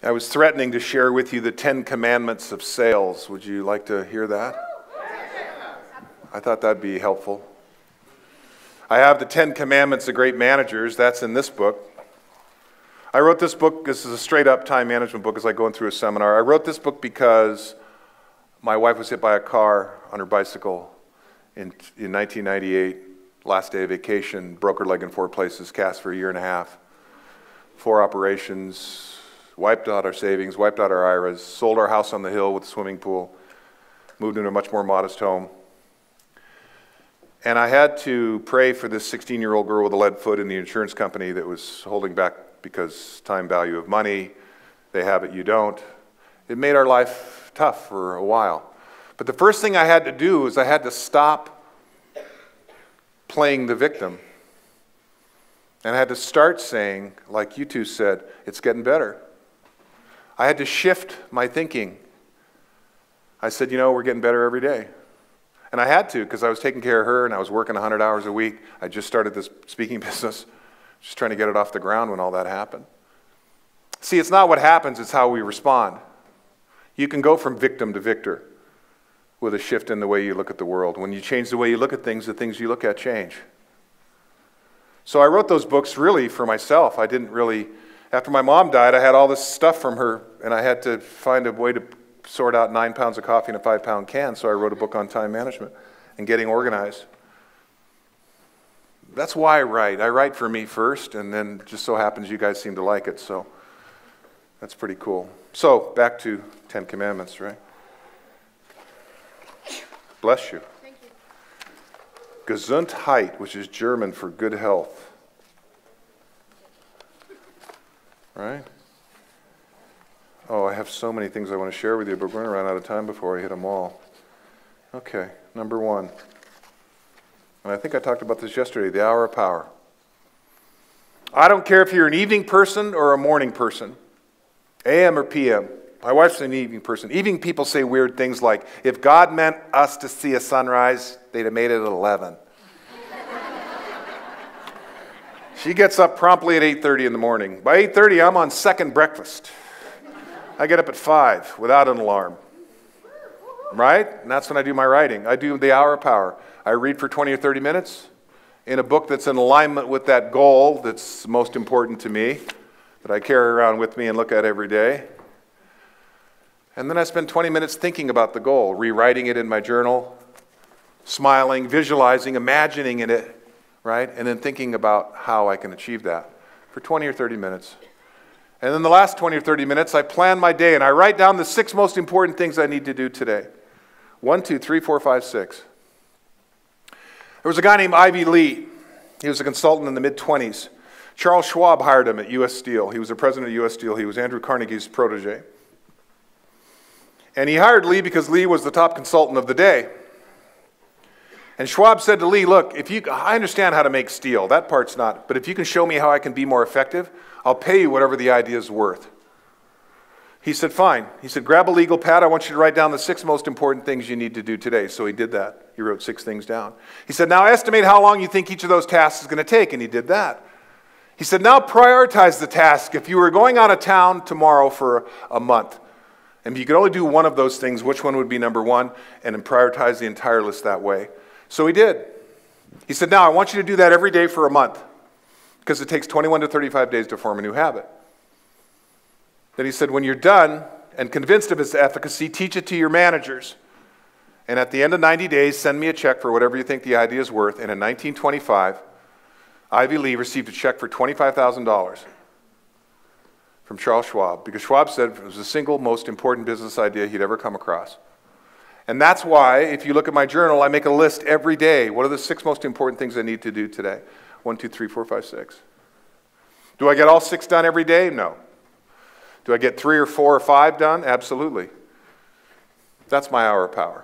I was threatening to share with you the 10 commandments of sales. Would you like to hear that? I thought that'd be helpful. I have the 10 commandments of great managers. That's in this book. I wrote this book. This is a straight-up time management book. It's like going through a seminar. I wrote this book because my wife was hit by a car on her bicycle in 1998. Last day of vacation, broke her leg in 4 places, cast for a year and a half. 4 operations. Wiped out our savings, wiped out our IRAs, sold our house on the hill with a swimming pool, moved into a much more modest home. And I had to pray for this 16-year-old girl with a lead foot in the insurance company that was holding back because time value of money. They have it, you don't. It made our life tough for a while. But the first thing I had to do is I had to stop playing the victim. And I had to start saying, like you two said, it's getting better. I had to shift my thinking. I said, we're getting better every day. And I had to, because I was taking care of her and I was working 100 hours a week. I just started this speaking business, just trying to get it off the ground when all that happened. See, it's not what happens, it's how we respond. You can go from victim to victor with a shift in the way you look at the world. When you change the way you look at things, the things you look at change. So I wrote those books really for myself. I didn't really... After my mom died, I had all this stuff from her, and I had to find a way to sort out 9 pounds of coffee in a 5-pound can, so I wrote a book on time management and getting organized. That's why I write. I write for me first, and then just so happens you guys seem to like it, so that's pretty cool. So, back to 10 Commandments, right? Bless you. Thank you. Gesundheit, which is German for good health. Right? Oh, I have so many things I want to share with you, but we're going to run out of time before I hit them all. Okay, number 1. And I think I talked about this yesterday, the hour of power. I don't care if you're an evening person or a morning person, AM or PM. My wife's an evening person. Evening people say weird things like, if God meant us to see a sunrise, they'd have made it at 11. She gets up promptly at 8:30 in the morning. By 8:30, I'm on second breakfast. I get up at 5 without an alarm. Right? And that's when I do my writing. I do the hour of power. I read for 20 or 30 minutes in a book that's in alignment with that goal that's most important to me, that I carry around with me and look at every day. And then I spend 20 minutes thinking about the goal, rewriting it in my journal, smiling, visualizing, imagining it. Right? And then thinking about how I can achieve that for 20 or 30 minutes. And then the last 20 or 30 minutes, I plan my day and I write down the 6 most important things I need to do today. 1, 2, 3, 4, 5, 6. There was a guy named Ivy Lee. He was a consultant in the mid-20s. Charles Schwab hired him at U.S. Steel. He was the president of U.S. Steel. He was Andrew Carnegie's protege. And he hired Lee because Lee was the top consultant of the day. And Schwab said to Lee, look, I understand how to make steel. That part's not. But if you can show me how I can be more effective, I'll pay you whatever the idea is worth. He said, fine. He said, grab a legal pad. I want you to write down the 6 most important things you need to do today. So he did that. He wrote 6 things down. He said, now estimate how long you think each of those tasks is going to take. And he did that. He said, now prioritize the task. If you were going out of town tomorrow for a month, and you could only do one of those things, which one would be number 1? And then prioritize the entire list that way. So he did. He said, now I want you to do that every day for a month because it takes 21 to 35 days to form a new habit. Then he said, when you're done and convinced of its efficacy, teach it to your managers. And at the end of 90 days, send me a check for whatever you think the idea is worth. And in 1925, Ivy Lee received a check for $25,000 from Charles Schwab because Schwab said it was the single most important business idea he'd ever come across. And that's why, if you look at my journal, I make a list every day. What are the 6 most important things I need to do today? 1, 2, 3, 4, 5, 6. Do I get all 6 done every day? No. Do I get 3 or 4 or 5 done? Absolutely. That's my hour of power.